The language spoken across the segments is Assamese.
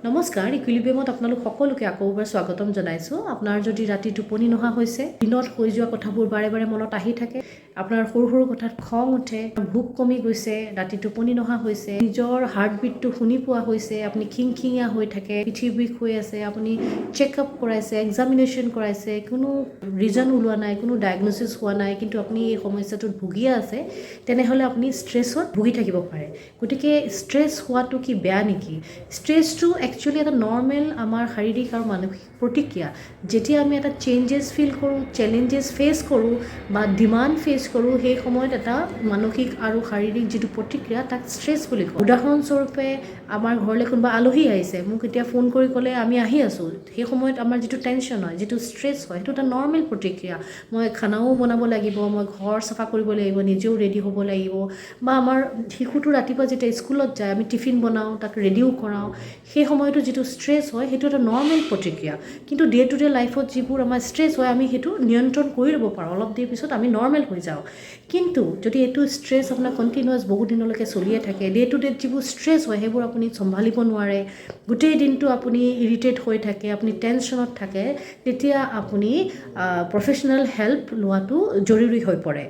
নমস্কাৰ ইকুইলিব্ৰিয়ামত আপোনালোক সকলোকে আকৌ এবাৰ স্বাগতম জনাইছোঁ। আপোনাৰ যদি ৰাতি টোপনি নহা হৈছে, দিনত হৈ যোৱা কথাবোৰ বাৰে বাৰে মনত আহি থাকে, আপোনাৰ সৰু সৰু কথাত খং উঠে, ভোক কমি গৈছে, ৰাতি টোপনি নহা হৈছে, নিজৰ হাৰ্টবিটটো শুনি পোৱা হৈছে, আপুনি খিংখিঙীয়া হৈ থাকে, পিঠি বিষ হৈ আছে, আপুনি চেকআপ কৰাইছে, এক্সামিনেশ্যন কৰাইছে, কোনো ৰিজন ওলোৱা নাই, কোনো ডায়েগনচিছ হোৱা নাই, কিন্তু আপুনি এই সমস্যাটোত ভুগিয়ে আছে, তেনেহ'লে আপুনি ষ্ট্ৰেছত ভুগি থাকিব পাৰে। গতিকে ষ্ট্ৰেছ হোৱাটো কি বেয়া নেকি? ষ্ট্ৰেছটো একচুৱেলি এটা নৰ্মেল আমাৰ শাৰীৰিক আৰু মানসিক প্ৰতিক্ৰিয়া। যেতিয়া আমি এটা চেঞ্জেছ ফিল কৰোঁ, চেলেঞ্জেছ ফেচ কৰোঁ বা ডিমাণ্ড ফেচ কৰোঁ, সেই সময়ত এটা মানসিক আৰু শাৰীৰিক যিটো প্ৰতিক্ৰিয়া তাক ষ্ট্ৰেছ বুলি কওঁ। উদাহৰণস্বৰূপে আমাৰ ঘৰলৈ কোনোবা আলহী আহিছে, মোক এতিয়া ফোন কৰি ক'লে আমি আহি আছোঁ, সেই সময়ত আমাৰ যিটো টেনশ্যন হয়, যিটো ষ্ট্ৰেছ হয়, সেইটো এটা নৰ্মেল প্ৰতিক্ৰিয়া। মই খানাও বনাব লাগিব, মই ঘৰ চাফা কৰিব লাগিব, নিজেও ৰেডি হ'ব লাগিব, বা আমাৰ শিশুটো ৰাতিপুৱা যেতিয়া স্কুলত যায় আমি টিফিন বনাওঁ, তাক ৰেডিও কৰাওঁ, সেই সময়তো যিটো ষ্ট্ৰেছ হয় সেইটো এটা নৰ্মেল প্ৰতিক্ৰিয়া। কিন্তু ডে টু ডে লাইফত যিবোৰ আমাৰ ষ্ট্ৰেছ হয় আমি সেইটো নিয়ন্ত্ৰণ কৰি ল'ব পাৰোঁ, অলপ দেৰি পিছত আমি নৰ্মেল হৈ যাওঁ। কিন্তু যদি এইটো ষ্ট্ৰেছ আপোনাৰ কণ্টিনিউৱাছ বহুত দিনলৈকে চলিয়ে থাকে, ডে টু ডেত যিবোৰ ষ্ট্ৰেছ হয় সেইবোৰ আপুনি চম্ভালিব নোৱাৰে, গোটেই দিনটো আপুনি ইৰিটেট হৈ থাকে, আপুনি টেনশ্যনত থাকে, তেতিয়া আপুনি প্ৰফেশ্যনেল হেল্প লোৱাটো জৰুৰী হৈ পৰে।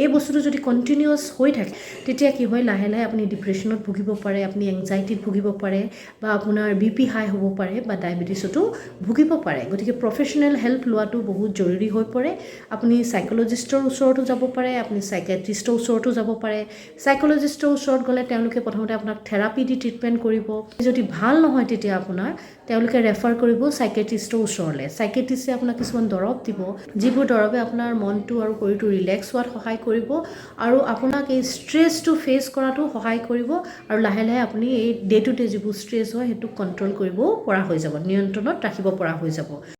এই বস্তুটো যদি কণ্টিনিউৱাছ হৈ থাকে তেতিয়া কি হয়, লাহে লাহে আপুনি ডিপ্ৰেশ্যনত ভুগিব পাৰে, আপুনি এংজাইটিত ভুগিব পাৰে, বা আপোনাৰ BP হাই হ'ব পাৰে, বা ডায়েবেটিছতো ভুগিব পাৰে। গতিকে প্ৰফেশ্যনেল হেল্প লোৱাটো বহুত জৰুৰী হৈ পৰে। আপুনি চাইক'লজিষ্টৰ ওচৰতো যাব পাৰে, আপুনি চাইকেট্ৰিষ্টৰ ওচৰতো যাব পাৰে। চাইক'লজিষ্টৰ ওচৰত গ'লে তেওঁলোকে প্ৰথমতে আপোনাক থেৰাপি দি ট্ৰিটমেণ্ট কৰিব। যদি ভাল নহয় তেতিয়া আপোনাৰ তেওঁলোকে ৰেফাৰ কৰিব চাইকেট্ৰিষ্টৰ ওচৰলৈ। চাইকেট্ৰিষ্টে আপোনাক কিছুমান দৰৱ দিব, যিবোৰ দৰৱে আপোনাৰ মনটো আৰু শৰীৰটো ৰিলেক্স হোৱাত সহায় কৰিব আৰু আপোনাক এই ষ্ট্ৰেছটো ফেচ কৰাটো সহায় কৰিব, আৰু লাহে লাহে আপুনি এই ডে টু ডে যিবোৰ ষ্ট্ৰেছ হয় সেইটো কণ্ট্ৰল কৰিব পৰা হৈ যাব, নিয়ন্ত্ৰণত ৰাখিব পৰা হৈ যাব।